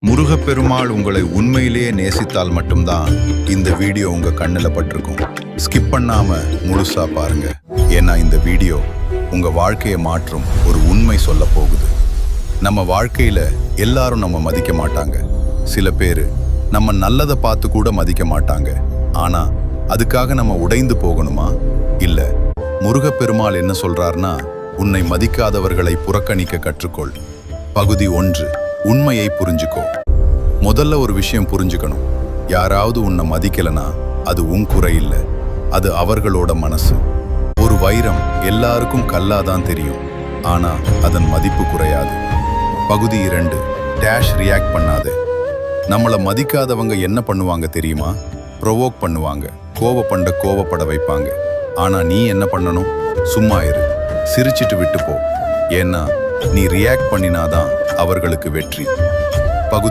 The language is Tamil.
முருகப்பெருமாள் உங்களை உண்மையிலேயே நேசித்தால் மட்டும்தான் இந்த வீடியோ உங்க கண்ணுல பட்டிருக்கும். ஸ்கிப் பண்ணாம முழுசா பாருங்க. ஏன்னா இந்த வீடியோ உங்க வாழ்க்கையை மாற்றும் ஒரு உண்மை சொல்ல போகுது. நம்ம வாழ்க்கையில எல்லாரும் நம்ம மதிக்க மாட்டாங்க. சில பேரு நம்ம நல்லதை பார்த்து கூட மதிக்க மாட்டாங்க. ஆனா அதுக்காக நம்ம உடைந்து போகணுமா? இல்ல. முருகப்பெருமாள் என்ன சொல்றார்னா, உன்னை மதிக்காதவர்களை புறக்கணிக்க கற்றுக்கொள். பகுதி 1. உண்மையை புரிஞ்சுக்கோ. முதல்ல ஒரு விஷயம் புரிஞ்சுக்கணும். யாராவது உன்னை மதிக்கலனா அது உன் குறை இல்ல, அது அவர்களோட மனசு. ஒரு வைரம் எல்லாருக்கும் கல்லாதான் தெரியும், ஆனா அதன் மதிப்பு குறையாது. பகுதி 2. டேஷ் ரியாக்ட் பண்ணாது. நம்மளை மதிக்காதவங்க என்ன பண்ணுவாங்க தெரியுமா? ப்ரொவோக் பண்ணுவாங்க, கோவப்பட வைப்பாங்க. ஆனா நீ என்ன பண்ணணும்? சும்மா இரு, சிரிச்சிட்டு விட்டு போ. ஏன்னா நீ ரியாக்ட் பண்ணினாதான் அவர்களுக்கு வெற்றி. பகுதி